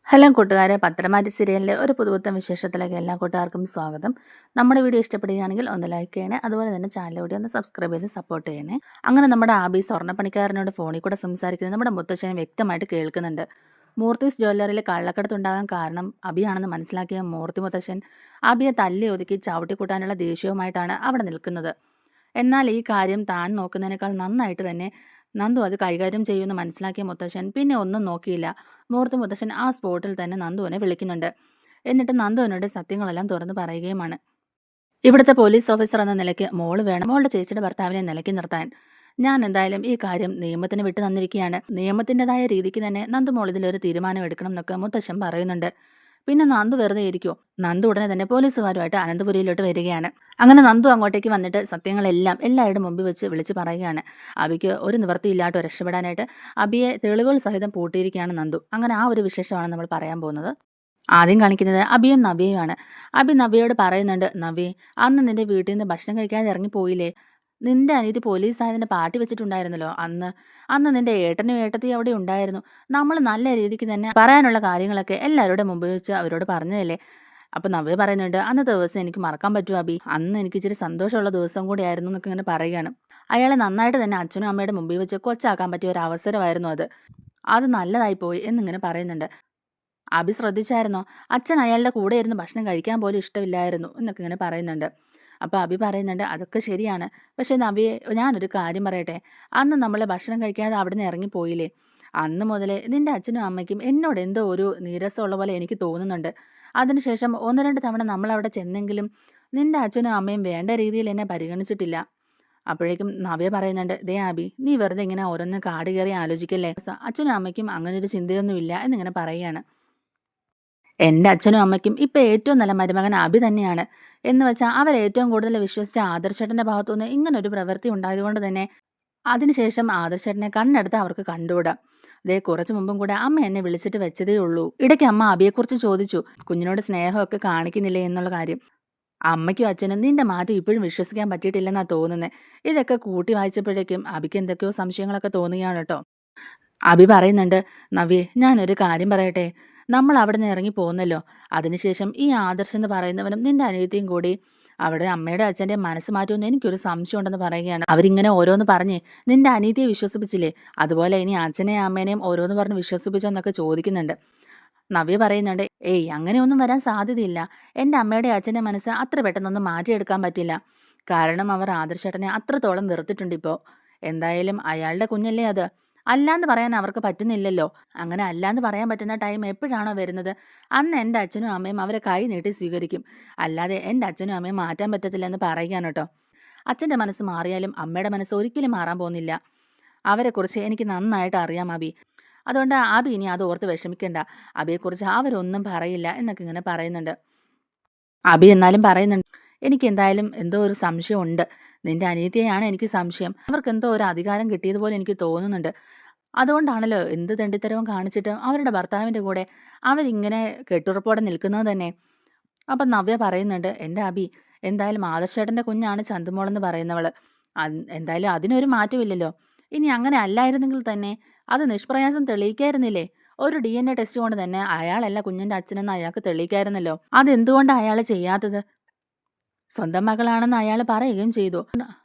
Hello കൂട്ടുകാരെ, പത്രമാറ്റി സീരിയലിലെ ഒരു പുതുപുത്തൻ വിശേഷത്തിലേക്ക് എല്ലാ കൂട്ടുകാർക്കും സ്വാഗതം. നമ്മുടെ വീഡിയോ ഇഷ്ടപ്പെടുകയാണെങ്കിൽ ഒന്ന് ലൈക്ക് ചെയ്യണേ, അതുപോലെ തന്നെ ചാനൽ കൂടി ഒന്ന് സബ്സ്ക്രൈബ് ചെയ്ത് സപ്പോർട്ട് ചെയ്യണേ. അങ്ങനെ നമ്മുടെ ആബി സ്വർണ്ണപ്പണിക്കാരനോട് ഫോണിൽ കൂടെ സംസാരിക്കുന്നത് നമ്മുടെ മുത്തശ്ശനെ വ്യക്തമായിട്ട് കേൾക്കുന്നുണ്ട്. മൂർത്തീസ് ജ്വല്ലറിയിൽ കള്ളക്കടത്തുണ്ടാകാൻ കാരണം അബിയാണെന്ന് മനസ്സിലാക്കിയ മൂർത്തി മുത്തശ്ശൻ അബിയെ തല്ലി ഒതുക്കി ചവിട്ടിക്കൂട്ടാനുള്ള ദേഷ്യവുമായിട്ടാണ് അവിടെ നിൽക്കുന്നത്. എന്നാൽ ഈ കാര്യം താൻ നോക്കുന്നതിനേക്കാൾ നന്നായിട്ട് തന്നെ നന്ദു അത് കൈകാര്യം ചെയ്യുമെന്ന് മനസ്സിലാക്കിയ മുത്തശ്ശൻ പിന്നെ ഒന്നും നോക്കിയില്ല. മൂർത്തി മുത്തശ്ശൻ ആ സ്പോട്ടിൽ തന്നെ നന്ദുവിനെ വിളിക്കുന്നുണ്ട്. എന്നിട്ട് നന്ദുവിനോട് സത്യങ്ങളെല്ലാം തുറന്നു പറയുകയുമാണ്. ഇവിടുത്തെ പോലീസ് ഓഫീസർ എന്ന നിലയ്ക്ക് മോള് വേണം മോളുടെ ചേച്ചിയുടെ ഭർത്താവിനെ നിലയ്ക്ക് നിർത്താൻ. ഞാൻ എന്തായാലും ഈ കാര്യം നിയമത്തിന് വിട്ടു തന്നിരിക്കുകയാണ്. നിയമത്തിൻ്റെതായ രീതിക്ക് തന്നെ നന്ദു മോൾ ഇതിലൊരു തീരുമാനം എടുക്കണം എന്നൊക്കെ മുത്തശ്ശൻ പറയുന്നുണ്ട്. പിന്നെ നന്ദു വെറുതെ ഇരിക്കുമോ? നന്ദു ഉടനെ തന്നെ പോലീസുകാരുമായിട്ട് അനന്തപുരിയിലോട്ട് വരികയാണ്. അങ്ങനെ നന്ദു അങ്ങോട്ടേക്ക് വന്നിട്ട് സത്യങ്ങളെല്ലാം എല്ലാവരുടെ മുമ്പിൽ വെച്ച് വിളിച്ച് പറയുകയാണ്. അബിക്ക് ഒരു നിവൃത്തിയില്ലാട്ടോ രക്ഷപ്പെടാനായിട്ട് അബിയെ തെളിവുകൾ സഹിതം പൂട്ടിയിരിക്കുകയാണ് നന്ദു. അങ്ങനെ ആ ഒരു വിശേഷമാണ് നമ്മൾ പറയാൻ പോകുന്നത്. ആദ്യം കാണിക്കുന്നത് അബിയും നവ്യയുമാണ്. അബി നവ്യയോട് പറയുന്നുണ്ട്, നവ്യേ, അന്ന് നിന്റെ വീട്ടിൽ നിന്ന് ഭക്ഷണം കഴിക്കാതെ ഇറങ്ങിപ്പോയില്ലേ? നിന്റെ അനിയത്തി പോലീസായതിൻ്റെ പാർട്ടി വെച്ചിട്ടുണ്ടായിരുന്നല്ലോ അന്ന്. അന്ന് നിന്റെ ഏട്ടനും ഏട്ടത്തിയും അവിടെ ഉണ്ടായിരുന്നു. നമ്മൾ നല്ല രീതിക്ക് തന്നെ പറയാനുള്ള കാര്യങ്ങളൊക്കെ എല്ലാവരുടെ മുമ്പിൽ വെച്ച് അവരോട് പറഞ്ഞതല്ലേ? അപ്പം നവ്യ പറയുന്നുണ്ട്, അന്നത്തെ ദിവസം എനിക്ക് മറക്കാൻ പറ്റുമോ അബി? അന്ന് എനിക്ക് ഇച്ചിരി സന്തോഷമുള്ള ദിവസം കൂടിയായിരുന്നു എന്നൊക്കെ ഇങ്ങനെ പറയുകയാണ്. അയാളെ നന്നായിട്ട് തന്നെ അച്ഛനും അമ്മയുടെ മുമ്പിൽ വെച്ച് കൊച്ചാക്കാൻ പറ്റിയ ഒരു അവസരമായിരുന്നു അത്. അത് നല്ലതായി പോയി എന്നിങ്ങനെ പറയുന്നുണ്ട്. അബി ശ്രദ്ധിച്ചായിരുന്നോ? അച്ഛൻ അയാളുടെ കൂടെ ഇരുന്ന് ഭക്ഷണം കഴിക്കാൻ പോലും ഇഷ്ടമില്ലായിരുന്നു എന്നൊക്കെ ഇങ്ങനെ പറയുന്നുണ്ട്. അപ്പോൾ അബി പറയുന്നുണ്ട്, അതൊക്കെ ശരിയാണ്. പക്ഷേ നവ്യേ, ഞാനൊരു കാര്യം പറയട്ടെ. അന്ന് നമ്മൾ ഭക്ഷണം കഴിക്കാതെ അവിടെ നിന്ന് ഇറങ്ങിപ്പോയില്ലേ? അന്ന് മുതലേ നിന്റെ അച്ഛനും അമ്മയ്ക്കും എന്നോട് എന്തോ ഒരു നീരസമുള്ള പോലെ എനിക്ക് തോന്നുന്നുണ്ട്. അതിനുശേഷം ഒന്ന് രണ്ട് തവണ നമ്മളവിടെ ചെന്നെങ്കിലും നിന്റെ അച്ഛനും അമ്മയും വേണ്ട രീതിയിൽ എന്നെ പരിഗണിച്ചിട്ടില്ല. അപ്പോഴേക്കും നവ്യ പറയുന്നുണ്ട്, ദേ ആബി, നീ വെറുതെ ഇങ്ങനെ ഓരോന്ന് കാട് കയറി ആലോചിക്കല്ലേ. അച്ഛനും അമ്മയ്ക്കും അങ്ങനെ ഒരു ചിന്തയൊന്നുമില്ല എന്നിങ്ങനെ പറയുകയാണ്. എൻ്റെ അച്ഛനും അമ്മയ്ക്കും ഇപ്പം ഏറ്റവും നല്ല മരുമകൻ അബി തന്നെയാണ്. എന്ന് വെച്ചാൽ അവരേറ്റവും കൂടുതൽ വിശ്വസിച്ച ആദർശേട്ടൻ്റെ ഭാഗത്തുനിന്ന് ഇങ്ങനൊരു പ്രവൃത്തി ഉണ്ടായതുകൊണ്ട് തന്നെ അതിനുശേഷം ആദർശേട്ടനെ കണ്ണെടുത്ത് അവർക്ക് കണ്ടുകൂടാ. ദേ കുറച്ച് മുമ്പും കൂടെ അമ്മ എന്നെ വിളിച്ചിട്ട് വെച്ചതേ ഉള്ളൂ. ഇടയ്ക്ക് അമ്മ അബിയെക്കുറിച്ച് ചോദിച്ചു, കുഞ്ഞിനോട് സ്നേഹമൊക്കെ കാണിക്കുന്നില്ലേ എന്നുള്ള കാര്യം. അമ്മയ്ക്കും അച്ഛനും നിന്റെ മാറ്റം ഇപ്പോഴും വിശ്വസിക്കാൻ പറ്റിയിട്ടില്ലെന്നാ തോന്നുന്നത്. ഇതൊക്കെ കൂട്ടി വായിച്ചപ്പോഴേക്കും അബിക്ക് എന്തൊക്കെയോ സംശയങ്ങളൊക്കെ തോന്നുകയാണ് കേട്ടോ. അബി പറയുന്നുണ്ട്, നവ്യേ, ഞാനൊരു കാര്യം പറയട്ടെ. നമ്മൾ അവിടെ നിന്ന് ഇറങ്ങി പോന്നല്ലോ. അതിനുശേഷം ഈ ആദർശ് എന്ന് പറയുന്നവനും നിന്റെ അനിയത്തിയും കൂടി അവിടെ അമ്മയുടെ അച്ഛൻ്റെ മനസ്സ് മാറ്റുമെന്ന് എനിക്കൊരു സംശയം ഉണ്ടെന്ന് പറയുകയാണ്. അവരിങ്ങനെ ഓരോന്ന് പറഞ്ഞ് നിന്റെ അനിയത്തിയെ വിശ്വസിപ്പിച്ചില്ലേ? അതുപോലെ ഇനി അച്ഛനെയും അമ്മേനെയും ഓരോന്ന് പറഞ്ഞ് വിശ്വസിപ്പിച്ചോന്നൊക്കെ ചോദിക്കുന്നുണ്ട്. നവ്യ പറയുന്നുണ്ട്, ഏയ് അങ്ങനെയൊന്നും വരാൻ സാധ്യതയില്ല. എൻ്റെ അമ്മയുടെ അച്ഛൻ്റെ മനസ്സ് അത്ര പെട്ടെന്നൊന്നും മാറ്റിയെടുക്കാൻ പറ്റില്ല. കാരണം അവർ ആദർശേട്ടനെ അത്രത്തോളം വെറുത്തിട്ടുണ്ട് ഇപ്പോൾ. എന്തായാലും അയാളുടെ കുഞ്ഞല്ലേ അത്. അല്ലാന്ന് പറയാൻ അവർക്ക് പറ്റുന്നില്ലല്ലോ. അങ്ങനെ അല്ലാന്ന് പറയാൻ പറ്റുന്ന ടൈം എപ്പോഴാണോ വരുന്നത്, അന്ന് എൻ്റെ അച്ഛനും അമ്മയും അവരെ കൈ നീട്ടി സ്വീകരിക്കും. അല്ലാതെ എൻ്റെ അച്ഛനും അമ്മയും മാറ്റാൻ പറ്റത്തില്ലെന്ന് പറയുകയാണ് കേട്ടോ. അച്ഛൻ്റെ മനസ്സ് മാറിയാലും അമ്മയുടെ മനസ്സ് ഒരിക്കലും മാറാൻ പോകുന്നില്ല. അവരെക്കുറിച്ച് എനിക്ക് നന്നായിട്ട് അറിയാം അബി. അതുകൊണ്ട് അബി ഇനി അത് ഓർത്ത് വിഷമിക്കണ്ട. അബിയെക്കുറിച്ച് അവരൊന്നും പറയില്ല എന്നൊക്കെ ഇങ്ങനെ പറയുന്നുണ്ട്. അബി എന്നാലും പറയുന്നുണ്ട്, എനിക്ക് എന്തായാലും എന്തോ ഒരു സംശയമുണ്ട്. നിന്റെ അനിയത്തിയെയാണ് എനിക്ക് സംശയം. അവർക്ക് എന്തോ ഒരു അധികാരം കിട്ടിയതുപോലെ എനിക്ക് തോന്നുന്നുണ്ട്. അതുകൊണ്ടാണല്ലോ എന്ത് തെണ്ടിത്തരവും കാണിച്ചിട്ട് അവരുടെ ഭർത്താവിൻ്റെ കൂടെ അവരിങ്ങനെ കെട്ടുറപ്പോടെ നിൽക്കുന്നത് തന്നെ. അപ്പം നവ്യ പറയുന്നുണ്ട്, എൻ്റെ അബി, എന്തായാലും ആദർശേട്ടൻ്റെ കുഞ്ഞാണ് ചന്തുമോളെന്ന് പറയുന്നവള്. എന്തായാലും അതിനൊരു മാറ്റമില്ലല്ലോ. ഇനി അങ്ങനെ അല്ലായിരുന്നെങ്കിൽ തന്നെ അത് നിഷ്പ്രയാസം തെളിയിക്കായിരുന്നില്ലേ? ഒരു DNA ടെസ്റ്റ് കൊണ്ട് തന്നെ അയാളല്ല കുഞ്ഞിൻ്റെ അച്ഛനെന്ന് അയാൾക്ക് തെളിയിക്കായിരുന്നല്ലോ. അതെന്തുകൊണ്ടാണ് അയാൾ ചെയ്യാത്തത്? സ്വന്തം മകളാണെന്ന് അയാൾ പറയുകയും ചെയ്തു.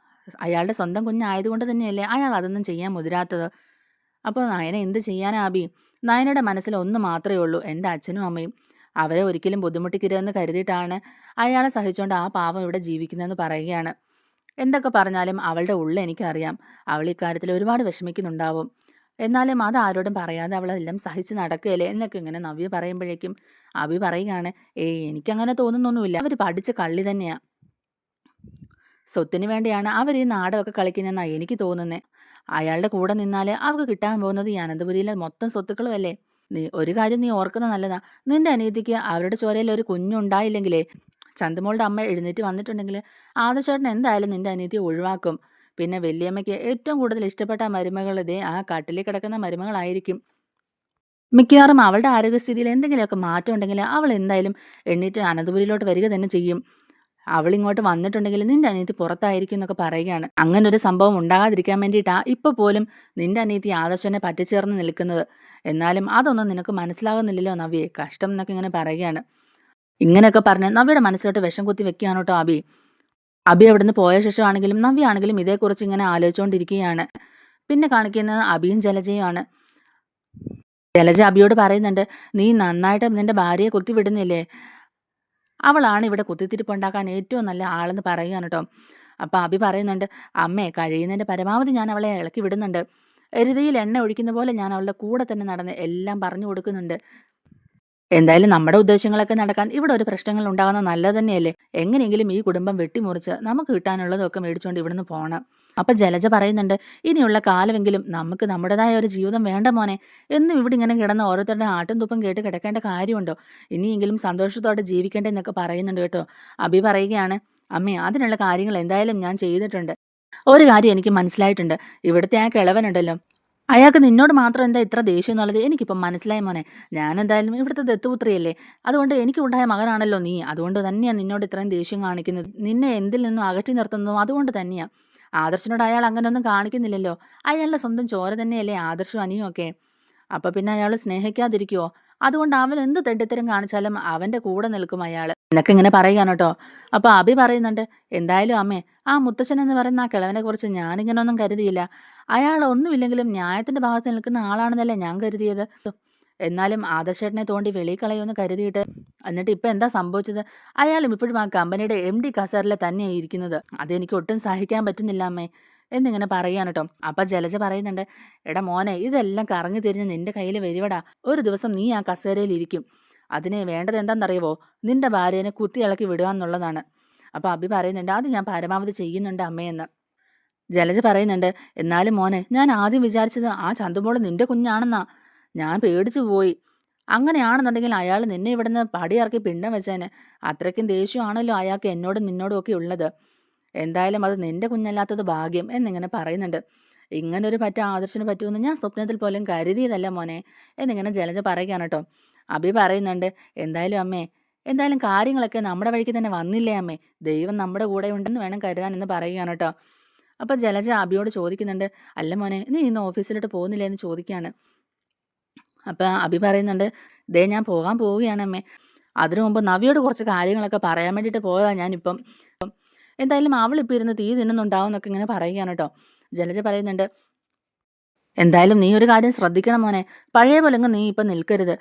അയാളുടെ സ്വന്തം കുഞ്ഞായതുകൊണ്ട് തന്നെയല്ലേ അയാൾ അതൊന്നും ചെയ്യാൻ മുതിരാത്തത്. അപ്പോൾ നയന എന്ത് ചെയ്യാനാ അബി? നയനയുടെ മനസ്സിൽ ഒന്ന് മാത്രമേ ഉള്ളൂ, എൻ്റെ അച്ഛനും അമ്മയും. അവരെ ഒരിക്കലും ബുദ്ധിമുട്ടിക്കരുതെന്ന് കരുതിയിട്ടാണ് അയാളെ സഹിച്ചുകൊണ്ട് ആ പാവം ഇവിടെ ജീവിക്കുന്നതെന്ന് പറയുകയാണ്. എന്തൊക്കെ പറഞ്ഞാലും അവളുടെ ഉള്ളിൽ എനിക്കറിയാം. അവൾ ഇക്കാര്യത്തിൽ ഒരുപാട് വിഷമിക്കുന്നുണ്ടാവും. എന്നാലും അത് ആരോടും പറയാതെ അവളെല്ലാം സഹിച്ച് നടക്കുകയല്ലേ എന്നൊക്കെ ഇങ്ങനെ നവ്യ പറയുമ്പോഴേക്കും അബി പറയുകയാണ്, ഏയ് എനിക്കങ്ങനെ തോന്നുന്നൊന്നുമില്ല. അവർ പഠിച്ച കള്ളി തന്നെയാ. സ്വത്തിന് വേണ്ടിയാണ് അവർ ഈ നാടകമൊക്കെ കളിക്കുന്നതെന്നാണ് എനിക്ക് തോന്നുന്നത്. അയാളുടെ കൂടെ നിന്നാൽ അവർക്ക് കിട്ടാൻ പോകുന്നത് ഈ അനന്തപുരിയിലെ മൊത്തം സ്വത്തുക്കളുമല്ലേ. ഒരു കാര്യം നീ ഓർക്കുന്നത് നല്ലതാ. നിന്റെ അനിയത്തിക്ക് അവരുടെ ചോരയിൽ ഒരു കുഞ്ഞുണ്ടായില്ലെങ്കിലേ, ചന്തുമോളുടെ അമ്മ എഴുന്നേറ്റ് വന്നിട്ടുണ്ടെങ്കിൽ ആദർശേട്ടൻ എന്തായാലും നിന്റെ അനിയത്തിയെ ഒഴിവാക്കും. പിന്നെ വല്യമ്മയ്ക്ക് ഏറ്റവും കൂടുതൽ ഇഷ്ടപ്പെട്ട മരുമകൾ ഇതേ ആ കട്ടിലിൽ കിടക്കുന്ന മരുമകളായിരിക്കും. മിക്കവാറും അവളുടെ ആരോഗ്യസ്ഥിതിയിൽ എന്തെങ്കിലുമൊക്കെ മാറ്റം ഉണ്ടെങ്കിൽ അവൾ എന്തായാലും എണ്ണീറ്റ് അനന്തപുരിയിലോട്ട് വരിക തന്നെ ചെയ്യും. അവളിങ്ങോട്ട് വന്നിട്ടുണ്ടെങ്കിൽ നിന്റെ അനിയത്തി പുറത്തായിരിക്കും എന്നൊക്കെ പറയുകയാണ്. അങ്ങനെ ഒരു സംഭവം ഉണ്ടാകാതിരിക്കാൻ വേണ്ടിയിട്ടാ ഇപ്പൊ പോലും നിന്റെ അനിയത്തി ആദർശനെ പറ്റിച്ചേർന്ന് നിൽക്കുന്നത്. എന്നാലും അതൊന്നും നിനക്ക് മനസ്സിലാകുന്നില്ലല്ലോ നവ്യേ, കഷ്ടം എന്നൊക്കെ ഇങ്ങനെ പറയുകയാണ്. ഇങ്ങനെയൊക്കെ പറഞ്ഞ് നവ്യയുടെ മനസ്സിലോട്ട് വിഷം കുത്തി വെക്കുകയാണ് കേട്ടോ അബി. അബി അവിടുന്ന് പോയ ശേഷമാണെങ്കിലും നവ്യ ആണെങ്കിലും ഇതേക്കുറിച്ച് ഇങ്ങനെ ആലോചിച്ചുകൊണ്ടിരിക്കുകയാണ്. പിന്നെ കാണിക്കുന്നത് അബിയും ജലജയുമാണ്. ജലജ അബിയോട് പറയുന്നുണ്ട്, നീ നന്നായിട്ട് നിന്റെ ഭാര്യയെ കുത്തിവിടുന്നില്ലേ, അവളാണ് ഇവിടെ കുത്തിത്തിരിപ്പുണ്ടാക്കാൻ ഏറ്റവും നല്ല ആളെന്ന് പറയുകയാണ് കേട്ടോ. അപ്പം അബി പറയുന്നുണ്ട്, അമ്മേ കഴിയുന്നതിൻ്റെ പരമാവധി ഞാൻ അവളെ ഇളക്കി വിടുന്നുണ്ട്. എരുതിയിൽ എണ്ണ ഒഴിക്കുന്ന പോലെ ഞാൻ അവളുടെ കൂടെ തന്നെ നടന്ന് എല്ലാം പറഞ്ഞു കൊടുക്കുന്നുണ്ട്. എന്തായാലും നമ്മുടെ ഉദ്ദേശങ്ങളൊക്കെ നടക്കാൻ ഇവിടെ ഒരു പ്രശ്നങ്ങൾ ഉണ്ടാകുന്നത് നല്ലത് തന്നെയല്ലേ. എങ്ങനെയെങ്കിലും ഈ കുടുംബം വെട്ടിമുറിച്ച് നമുക്ക് കിട്ടാനുള്ളതൊക്കെ മേടിച്ചുകൊണ്ട് ഇവിടുന്ന് പോകണം. അപ്പൊ ജലജ പറയുന്നുണ്ട്, ഇനിയുള്ള കാലമെങ്കിലും നമുക്ക് നമ്മുടേതായ ഒരു ജീവിതം വേണ്ട മോനെ. എന്നും ഇവിടെ ഇങ്ങനെ കിടന്ന് ഓരോരുത്തരുടെ ആട്ടും തുപ്പും കേട്ട് കിടക്കേണ്ട കാര്യമുണ്ടോ? ഇനിയെങ്കിലും സന്തോഷത്തോടെ ജീവിക്കേണ്ടേ എന്നൊക്കെ പറയുന്നുണ്ട് കേട്ടോ. അബി പറയുകയാണ്, അമ്മേ അതിനുള്ള കാര്യങ്ങൾ എന്തായാലും ഞാൻ ചെയ്തിട്ടുണ്ട്. ഒരു കാര്യം എനിക്ക് മനസ്സിലായിട്ടുണ്ട്, ഇവിടുത്തെ ആ കിളവനുണ്ടല്ലോ, അയാൾക്ക് നിന്നോട് മാത്രം എന്താ ഇത്ര ദേഷ്യം എന്നുള്ളത് എനിക്കിപ്പം മനസ്സിലായി മോനെ. ഞാൻ എന്തായാലും ഇവിടുത്തെ ദത്തുപുത്രിയല്ലേ, അതുകൊണ്ട് എനിക്കുണ്ടായ മകനാണല്ലോ നീ. അതുകൊണ്ട് തന്നെയാണ് നിന്നോട് ഇത്രയും ദേഷ്യം കാണിക്കുന്നത്. നിന്നെ എന്തിൽ നിന്നും അകറ്റി നിർത്തുന്നതും അതുകൊണ്ട് തന്നെയാണ്. ആദർശനോട് അയാൾ അങ്ങനെയൊന്നും കാണിക്കുന്നില്ലല്ലോ. അയാളുടെ സ്വന്തം ചോര തന്നെയല്ലേ ആദർശവും അനിയും ഒക്കെ. അപ്പൊ പിന്നെ അയാൾ സ്നേഹിക്കാതിരിക്കുവോ? അതുകൊണ്ട് അവൻ എന്ത് തെണ്ടിത്തരം കാണിച്ചാലും അവന്റെ കൂടെ നിൽക്കും അയാൾ എന്നൊക്കെ ഇങ്ങനെ പറയുകയാണ് കേട്ടോ. അപ്പൊ അബി പറയുന്നുണ്ട്, എന്തായാലും അമ്മേ, ആ മുത്തച്ഛൻ എന്ന് പറയുന്ന ആ കിളവനെ കുറിച്ച് ഞാനിങ്ങനെ ഒന്നും കരുതിയില്ല. അയാൾ ഒന്നുമില്ലെങ്കിലും ന്യായത്തിന്റെ ഭാഗത്ത് നിൽക്കുന്ന ആളാണെന്നല്ലേ ഞാൻ കരുതിയത്. എന്നാലും ആദർശേട്ടനെ തോണ്ടി വെളിയിൽ കളയുമെന്ന് കരുതിയിട്ട് എന്നിട്ട് ഇപ്പൊ എന്താ സംഭവിച്ചത്? അയാളും ഇപ്പോഴും ആ കമ്പനിയുടെ MD കസേരയിൽ തന്നെയാണ് ഇരിക്കുന്നത്. അതെനിക്ക് ഒട്ടും സഹിക്കാൻ പറ്റുന്നില്ല അമ്മേ എന്നിങ്ങനെ പറയാൻ കേട്ടോ. അപ്പൊ ജലജ പറയുന്നുണ്ട്, എടാ മോനെ, ഇതെല്ലാം കറങ്ങി തിരിഞ്ഞ് നിന്റെ കയ്യിൽ വരുവടാ. ഒരു ദിവസം നീ ആ കസേരയിൽ ഇരിക്കും. അതിന് വേണ്ടത് എന്താണെന്നറിയുവോ? നിന്റെ ഭാര്യനെ കുത്തി ഇളക്കി വിടുക എന്നുള്ളതാണ്. അപ്പൊ അബി പറയുന്നുണ്ട്, അത് ഞാൻ പരമാവധി ചെയ്യുന്നുണ്ട് അമ്മയെന്ന്. ജലജ പറയുന്നുണ്ട്, എന്നാലും മോനെ, ഞാൻ ആദ്യം വിചാരിച്ചത് ആ ചന്തുമോള് നിന്റെ കുഞ്ഞാണെന്നാ. ഞാൻ പേടിച്ചു പോയി. അങ്ങനെയാണെന്നുണ്ടെങ്കിൽ അയാൾ നിന്നെ ഇവിടുന്ന് പടിയിറക്കി പിണ്ടം വെച്ചേനെ. അത്രയ്ക്കും ദേഷ്യമാണല്ലോ അയാൾക്ക് എന്നോടും നിന്നോടും ഒക്കെ ഉള്ളത്. എന്തായാലും അത് നിന്റെ കുഞ്ഞല്ലാത്തത് ഭാഗ്യം എന്നിങ്ങനെ പറയുന്നുണ്ട്. ഇങ്ങനൊരു പറ്റ ആദർശന് പറ്റുമെന്ന് ഞാൻ സ്വപ്നത്തിൽ പോലും കരുതിയതല്ല മോനെ എന്നിങ്ങനെ ജലജ പറയുകയാണ് കേട്ടോ. അബി പറയുന്നുണ്ട്, എന്തായാലും അമ്മേ, എന്തായാലും കാര്യങ്ങളൊക്കെ നമ്മുടെ വഴിക്ക് തന്നെ വന്നില്ലേ അമ്മേ. ദൈവം നമ്മുടെ കൂടെ ഉണ്ടെന്ന് വേണം കരുതാൻ എന്ന് പറയുകയാണ് കേട്ടോ. അപ്പൊ ജലജ അബിയോട് ചോദിക്കുന്നുണ്ട്, അല്ല മോനെ, നീ ഇന്ന് ഓഫീസിലോട്ട് പോകുന്നില്ലേ എന്ന് ചോദിക്കുകയാണ്. അപ്പൊ അബി പറയുന്നുണ്ട്, ദേ ഞാൻ പോകാൻ പോവുകയാണ് അമ്മേ. അതിനു മുമ്പ് നവിയോട് കുറച്ച് കാര്യങ്ങളൊക്കെ പറയാൻ വേണ്ടിയിട്ട് പോയതാ ഞാനിപ്പം. എന്തായാലും അവളിപ്പോൾ ഇരുന്ന് തീ തിന്നുന്നുണ്ടാവും എന്നൊക്കെ ഇങ്ങനെ പറയുകയാണ് കേട്ടോ. ജലജ പറയുന്നുണ്ട്, എന്തായാലും നീ ഒരു കാര്യം ശ്രദ്ധിക്കണം മോനെ, പഴയ പോലെ നീ ഇപ്പം നിൽക്കരുത്.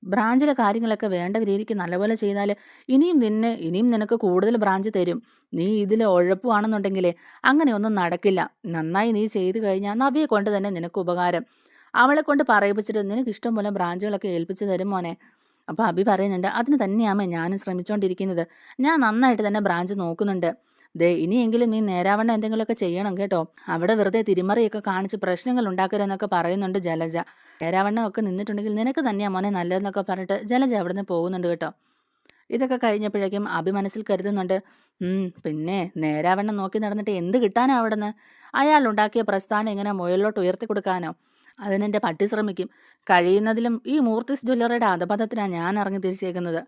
ബ്രാഞ്ചിലെ കാര്യങ്ങളൊക്കെ വേണ്ട രീതിക്ക് നല്ലപോലെ ചെയ്താൽ ഇനിയും നിനക്ക് കൂടുതൽ ബ്രാഞ്ച് തരും. നീ ഇതിൽ ഉഴപ്പുവാണെന്നുണ്ടെങ്കിലേ അങ്ങനെയൊന്നും നടക്കില്ല. നന്നായി നീ ചെയ്തു കഴിഞ്ഞാൽ നവിയെ കൊണ്ട് തന്നെ നിനക്ക് ഉപകാരം. അവളെ കൊണ്ട് പറയിപ്പിച്ചിട്ട് നിനക്ക് ഇഷ്ടം പോലെ ബ്രാഞ്ചുകളൊക്കെ ഏൽപ്പിച്ച് തരും മോനെ. അപ്പോൾ അബി പറയുന്നുണ്ട്, അതിന് തന്നെയാമേ ഞാനും ശ്രമിച്ചുകൊണ്ടിരിക്കുന്നത്. ഞാൻ നന്നായിട്ട് തന്നെ ബ്രാഞ്ച് നോക്കുന്നുണ്ട്. ദേ ഇനിയെങ്കിലും നീ നേരാവണ്ണം എന്തെങ്കിലുമൊക്കെ ചെയ്യണം കേട്ടോ. അവിടെ വെറുതെ തിരിമറിയൊക്കെ കാണിച്ച് പ്രശ്നങ്ങൾ ഉണ്ടാക്കരുതെന്നൊക്കെ പറയുന്നുണ്ട് ജലജ. നേരാവണ്ണം ഒക്കെ നിന്നിട്ടുണ്ടെങ്കിൽ നിനക്ക് തന്നെയാ മോനെ നല്ലതെന്നൊക്കെ പറഞ്ഞിട്ട് ജലജ അവിടുന്ന് പോകുന്നുണ്ട് കേട്ടോ. ഇതൊക്കെ കഴിഞ്ഞപ്പോഴേക്കും അഭി മനസ്സിൽ കരുതുന്നുണ്ട്, പിന്നെ നേരാവണ്ണം നോക്കി നടന്നിട്ട് എന്ത് കിട്ടാനാ അവിടുന്ന്? അയാൾ ഉണ്ടാക്കിയ പ്രസ്ഥാനം ഇങ്ങനെ മുകളിലോട്ട് ഉയർത്തി കൊടുക്കാനോ? അതിനെൻ്റെ പട്ടി ശ്രമിക്കും. കഴിയുന്നതിലും ഈ മൂർത്തിസ് ജ്വല്ലറിയുടെ അധപതത്തിനാണ് ഞാൻ ഇറങ്ങി തിരിച്ചേക്കുന്നത്.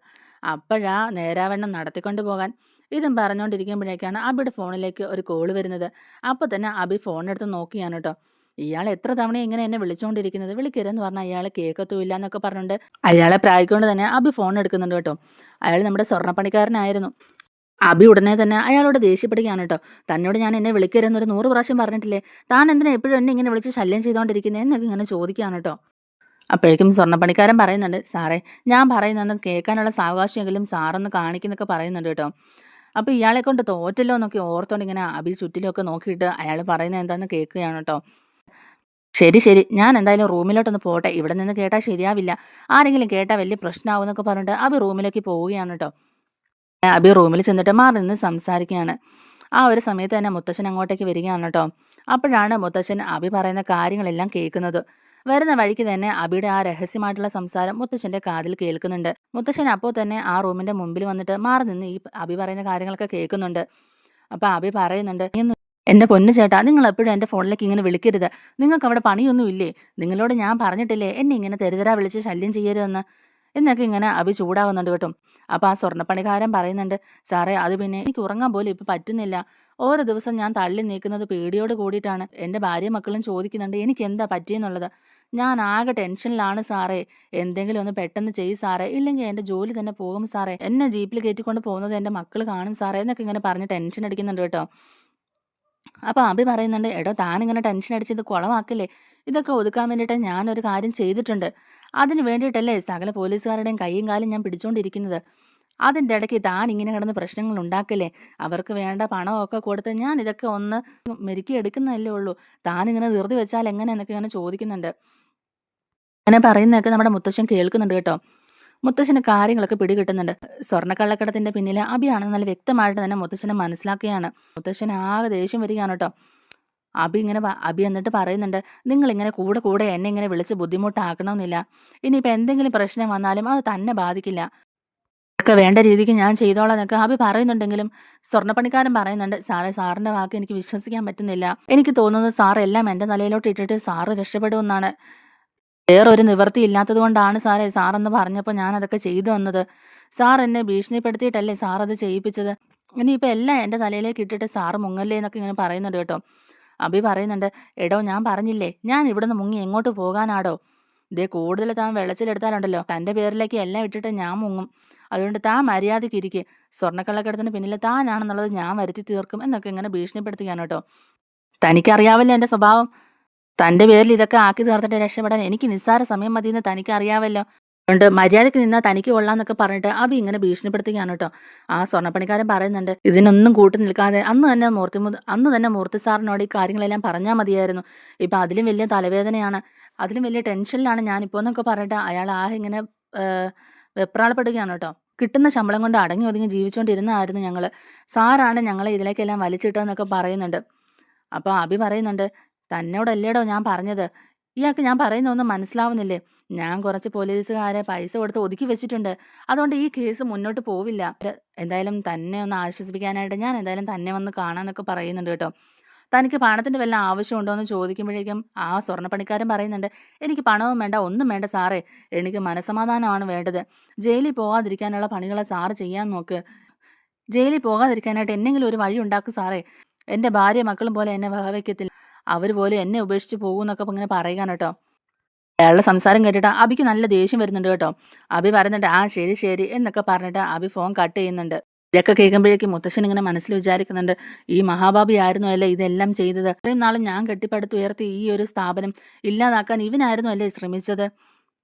അപ്പോഴാ നേരാവണ്ണം നടത്തിക്കൊണ്ട് പോകാൻ. ഇതും പറഞ്ഞുകൊണ്ടിരിക്കുമ്പോഴേക്കാണ് അബിയുടെ ഫോണിലേക്ക് ഒരു കോള് വരുന്നത്. അപ്പോൾ തന്നെ അബി ഫോണെടുത്ത് നോക്കിയാണ് കേട്ടോ. ഇയാൾ എത്ര തവണ ഇങ്ങനെ എന്നെ വിളിച്ചുകൊണ്ടിരിക്കുന്നത്, വിളിക്കരുതെന്ന് പറഞ്ഞാൽ അയാൾ കേൾക്കത്തുമില്ല എന്നൊക്കെ പറഞ്ഞുകൊണ്ട് അയാളെ പ്രായിക്കൊണ്ട് തന്നെ അബി ഫോൺ എടുക്കുന്നുണ്ട് കേട്ടോ. അയാൾ നമ്മുടെ സ്വർണ്ണപ്പണിക്കാരനായിരുന്നു. അബി ഉടനെ തന്നെ അയാളോട് ദേഷ്യപ്പെടുകയാണ് കേട്ടോ. തന്നോട് ഞാൻ എന്നെ വിളിക്കരുതെന്നൊരു 100 പ്രാവശ്യം പറഞ്ഞിട്ടില്ലേ, താൻ എന്തിനാ എപ്പോഴും എന്നെ ഇങ്ങനെ വിളിച്ച് ശല്യം ചെയ്തുകൊണ്ടിരിക്കുന്നത് എന്നൊക്കെ ഇങ്ങനെ ചോദിക്കുകയാണ് കേട്ടോ. അപ്പോഴേക്കും സ്വർണ്ണപ്പണിക്കാരൻ പറയുന്നുണ്ട്, സാറേ, ഞാൻ പറയുന്നതൊന്ന് കേൾക്കാനുള്ള സാവകാശമെങ്കിലും സാറൊന്ന് കാണിക്കുന്നൊക്കെ പറയുന്നുണ്ട് കേട്ടോ. അപ്പോൾ ഇയാളെ കൊണ്ട് തോറ്റല്ലോ എന്നൊക്കെ ഓർത്തോണ്ട് ഇങ്ങനെ അബി ചുറ്റിലൊക്കെ നോക്കിയിട്ട് അയാൾ പറയുന്നത് എന്താണെന്ന് കേൾക്കുകയാണ് കേട്ടോ. ശരി ശരി, ഞാൻ എന്തായാലും റൂമിലോട്ടൊന്ന് പോട്ടെ, ഇവിടെ നിന്ന് കേട്ടാൽ ശരിയാവില്ല, ആരെങ്കിലും കേട്ടാൽ വലിയ പ്രശ്നമാവും എന്നൊക്കെ പറഞ്ഞിട്ട് അബി റൂമിലേക്ക് പോവുകയാണ് കേട്ടോ. അബി റൂമിൽ ചെന്നിട്ട് മാറി നിന്ന് സംസാരിക്കുകയാണ്. ആ ഒരു സമയത്ത് തന്നെ മുത്തശ്ശൻ അങ്ങോട്ടേക്ക് വരികയാണ് കേട്ടോ. അപ്പോഴാണ് മുത്തശ്ശൻ അബി പറയുന്ന കാര്യങ്ങളെല്ലാം കേൾക്കുന്നത്. വരുന്ന വഴിക്ക് തന്നെ അബിയുടെ ആ രഹസ്യമായിട്ടുള്ള സംസാരം മുത്തശ്ശന്റെ കാതിൽ കേൾക്കുന്നുണ്ട്. മുത്തശ്ശൻ അപ്പോൾ തന്നെ ആ റൂമിന്റെ മുമ്പിൽ വന്നിട്ട് മാറി നിന്ന് ഈ അബി പറയുന്ന കാര്യങ്ങളൊക്കെ കേൾക്കുന്നുണ്ട്. അപ്പൊ അബി പറയുന്നുണ്ട്, എന്റെ പൊന്നു ചേട്ടാ, നിങ്ങൾ എപ്പോഴും എൻ്റെ ഫോണിലേക്ക് ഇങ്ങനെ വിളിക്കരുത്. നിങ്ങൾക്ക് അവിടെ പണിയൊന്നും ഇല്ലേ? നിങ്ങളോട് ഞാൻ പറഞ്ഞിട്ടില്ലേ എന്നെ ഇങ്ങനെ തെരുതെരാ വിളിച്ച് ശല്യം ചെയ്യരുതെന്ന്? എന്നൊക്കെ ഇങ്ങനെ അഭി ചൂടാകുന്നുണ്ട് കേട്ടോ. അപ്പോൾ ആ സ്വർണ്ണപ്പണിക്കാരൻ പറയുന്നുണ്ട്, സാറേ അത് പിന്നെ എനിക്ക് ഉറങ്ങാൻ പോലും ഇപ്പം പറ്റുന്നില്ല. ഓരോ ദിവസം ഞാൻ തള്ളി നീക്കുന്നത് പേടിയോട് കൂടിയിട്ടാണ്. എൻ്റെ ഭാര്യയും മക്കളും ചോദിക്കുന്നുണ്ട് എനിക്ക് എന്താ പറ്റിയെന്നുള്ളത്. ഞാൻ ആകെ ടെൻഷനിലാണ് സാറേ. എന്തെങ്കിലും ഒന്ന് പെട്ടെന്ന് ചെയ്യ് സാറേ, ഇല്ലെങ്കിൽ എൻ്റെ ജോലി തന്നെ പോകും സാറേ. എന്നെ ജീപ്പിൽ കയറ്റിക്കൊണ്ട് പോകുന്നത് എൻ്റെ മക്കൾ കാണും സാറേ എന്നൊക്കെ ഇങ്ങനെ പറഞ്ഞ് ടെൻഷൻ അടിക്കുന്നുണ്ട് കേട്ടോ. അപ്പോൾ അഭി പറയുന്നുണ്ട്, എടോ താനിങ്ങനെ ടെൻഷൻ അടിച്ച് ഇത് കുളമാക്കില്ലേ? ഇതൊക്കെ ഒതുക്കാൻ വേണ്ടിയിട്ട് ഞാനൊരു കാര്യം ചെയ്തിട്ടുണ്ട്. അതിന് വേണ്ടിയിട്ടല്ലേ സകല പോലീസുകാരുടെയും കൈയും കാലും ഞാൻ പിടിച്ചുകൊണ്ടിരിക്കുന്നത്. അതിൻ്റെ ഇടയ്ക്ക് താൻ ഇങ്ങനെ കിടന്ന് പ്രശ്നങ്ങൾ ഉണ്ടാക്കല്ലേ? അവർക്ക് വേണ്ട പണമൊക്കെ കൊടുത്ത് ഞാൻ ഇതൊക്കെ ഒന്ന് മെരുക്കി എടുക്കുന്നതല്ലേ ഉള്ളൂ. താനിങ്ങനെ ധൃതി വെച്ചാൽ എങ്ങനെ എന്നൊക്കെ ഇങ്ങനെ ചോദിക്കുന്നുണ്ട്. അങ്ങനെ പറയുന്നതൊക്കെ നമ്മുടെ മുത്തശ്ശൻ കേൾക്കുന്നുണ്ട് കേട്ടോ. മുത്തശ്ശന് കാര്യങ്ങളൊക്കെ പിടികിട്ടുന്നുണ്ട്. സ്വർണ്ണക്കള്ളക്കടത്തിന്റെ പിന്നിൽ അഭിയാണെന്ന് നല്ല വ്യക്തമായിട്ട് തന്നെ മുത്തശ്ശനെ മനസ്സിലാക്കുകയാണ്. മുത്തശ്ശന് ആകെ ദേഷ്യം വരികയാണ് കേട്ടോ. അഭി എന്നിട്ട് പറയുന്നുണ്ട്, നിങ്ങളിങ്ങനെ കൂടെ കൂടെ എന്നെ ഇങ്ങനെ വിളിച്ച് ബുദ്ധിമുട്ടാക്കണമെന്നില്ല. ഇനിയിപ്പോൾ എന്തെങ്കിലും പ്രശ്നം വന്നാലും അത് തന്നെ ബാധിക്കില്ല. ഒക്കെ വേണ്ട രീതിക്ക് ഞാൻ ചെയ്തോളാം എന്നൊക്കെ അഭി പറയുന്നുണ്ടെങ്കിലും സ്വർണ്ണപ്പണിക്കാരൻ പറയുന്നുണ്ട്, സാറേ സാറിന്റെ വാക്ക് എനിക്ക് വിശ്വസിക്കാൻ പറ്റുന്നില്ല. എനിക്ക് തോന്നുന്നത് സാർ എല്ലാം എൻ്റെ തലയിലോട്ട് ഇട്ടിട്ട് സാറ് രക്ഷപ്പെടുമെന്നാണ്. വേറൊരു നിവൃത്തി ഇല്ലാത്തത് കൊണ്ടാണ് സാറേ സാറെന്ന് പറഞ്ഞപ്പോൾ ഞാൻ അതൊക്കെ ചെയ്തു വന്നത്. സാർ എന്നെ ഭീഷണിപ്പെടുത്തിയിട്ടല്ലേ സാർ അത് ചെയ്യിപ്പിച്ചത്. ഇനിയിപ്പോൾ എല്ലാം എൻ്റെ തലയിലേക്ക് ഇട്ടിട്ട് സാറ് മുങ്ങല്ലേ എന്നൊക്കെ ഇങ്ങനെ പറയുന്നുണ്ട് കേട്ടോ. അഭി പറയുന്നുണ്ട്, എടോ ഞാൻ പറഞ്ഞില്ലേ ഞാൻ ഇവിടുന്ന് മുങ്ങി എങ്ങോട്ട് പോകാനാടോ? ഇതേ കൂടുതൽ താൻ വെള്ളച്ചിലെടുത്താലുണ്ടല്ലോ തൻ്റെ പേരിലേക്ക് എല്ലാം ഇട്ടിട്ട് ഞാൻ മുങ്ങും. അതുകൊണ്ട് താൻ മര്യാദയ്ക്ക് ഇരിക്കുക. സ്വർണ്ണക്കള്ളക്കടത്തിന് പിന്നിൽ താനാണെന്നുള്ളത് ഞാൻ വരുത്തി തീർക്കും എന്നൊക്കെ ഇങ്ങനെ ഭീഷണിപ്പെടുത്തുകയാണ് കേട്ടോ. തനിക്കറിയാവല്ലോ എൻ്റെ സ്വഭാവം. തൻ്റെ പേരിൽ ഇതൊക്കെ ആക്കി തീർത്തിട്ട് രക്ഷപ്പെടാൻ എനിക്ക് നിസ്സാര സമയം മതിയെന്ന് തനിക്കറിയാവല്ലോ. അതുകൊണ്ട് മര്യാദയ്ക്ക് നിന്നാൽ തനിക്ക് കൊള്ളാന്നൊക്കെ പറഞ്ഞിട്ട് അഭി ഇങ്ങനെ ഭീഷണിപ്പെടുത്തുകയാണ് കേട്ടോ. ആ സ്വർണ്ണപ്പണിക്കാരൻ പറയുന്നുണ്ട്, ഇതിനൊന്നും കൂട്ടു നിൽക്കാതെ അന്ന് തന്നെ മൂർത്തി സാറിനോട് ഈ കാര്യങ്ങളെല്ലാം പറഞ്ഞാൽ മതിയായിരുന്നു. ഇപ്പം അതിലും വലിയ തലവേദനയാണ്, അതിലും വലിയ ടെൻഷനിലാണ് ഞാനിപ്പോൾ എന്നൊക്കെ പറഞ്ഞിട്ട് അയാൾ ഇങ്ങനെ വെപ്രാളപ്പെടുകയാണ് കേട്ടോ. കിട്ടുന്ന ശമ്പളം കൊണ്ട് അടങ്ങി ഒതുങ്ങി ജീവിച്ചുകൊണ്ടിരുന്നതായിരുന്നു ഞങ്ങൾ. സാറാണ് ഞങ്ങളെ ഇതിലേക്കെല്ലാം വലിച്ചിട്ടതെന്നൊക്കെ പറയുന്നുണ്ട്. അപ്പോൾ അഭി പറയുന്നുണ്ട്, തന്നോടല്ലേടോ ഞാൻ പറഞ്ഞത്. ഇയാൾക്ക് ഞാൻ പറയുന്നതൊന്നും മനസ്സിലാവുന്നില്ലേ? ഞാൻ കുറച്ച് പോലീസുകാരെ പൈസ കൊടുത്ത് ഒതുക്കി വെച്ചിട്ടുണ്ട്. അതുകൊണ്ട് ഈ കേസ് മുന്നോട്ട് പോവില്ല. എന്തായാലും തന്നെ ഒന്ന് ആശ്വസിപ്പിക്കാനായിട്ട് ഞാൻ എന്തായാലും തന്നെ വന്ന് കാണാമെന്നൊക്കെ പറയുന്നുണ്ട് കേട്ടോ. തനിക്ക് പണത്തിൻ്റെ വല്ല ആവശ്യമുണ്ടോ എന്ന് ചോദിക്കുമ്പോഴേക്കും ആ സ്വർണ്ണപ്പണിക്കാരൻ പറയുന്നുണ്ട്, എനിക്ക് പണവും വേണ്ട ഒന്നും വേണ്ട സാറേ. എനിക്ക് മനസ്സമാധാനമാണ് വേണ്ടത്. ജയിലിൽ പോകാതിരിക്കാനുള്ള പണികളെ സാറ് ചെയ്യാൻ നോക്ക്. ജയിലിൽ പോകാതിരിക്കാനായിട്ട് എന്തെങ്കിലും ഒരു വഴി ഉണ്ടാക്കും സാറേ. എൻ്റെ ഭാര്യ മക്കളും പോലെ എന്നെ വകവയ്ക്കത്തില്ല. അവർ പോലും എന്നെ ഉപേക്ഷിച്ച് പോകുമെന്നൊക്കെ ഇങ്ങനെ പറയുകയാണ് കേട്ടോ. അയാളുടെ സംസാരം കേട്ടിട്ട് അഭിക്ക് നല്ല ദേഷ്യം വരുന്നുണ്ട് കേട്ടോ. അഭി പറയുന്നുണ്ട്, ആ ശരി ശരി എന്നൊക്കെ പറഞ്ഞിട്ട് അഭി ഫോൺ കട്ട് ചെയ്യുന്നുണ്ട്. ഇതൊക്കെ കേൾക്കുമ്പോഴേക്കും മുത്തശ്ശൻ ഇങ്ങനെ മനസ്സിൽ വിചാരിക്കുന്നുണ്ട്, ഈ മഹാഭാബി ആയിരുന്നു അല്ലേ ഇതെല്ലാം ചെയ്തത്. ഇത്രയും നാളും ഞാൻ കെട്ടിപ്പടുത്തുയർത്തി ഈ ഒരു സ്ഥാപനം ഇല്ലാതാക്കാൻ ഇവനായിരുന്നു അല്ലേ ശ്രമിച്ചത്.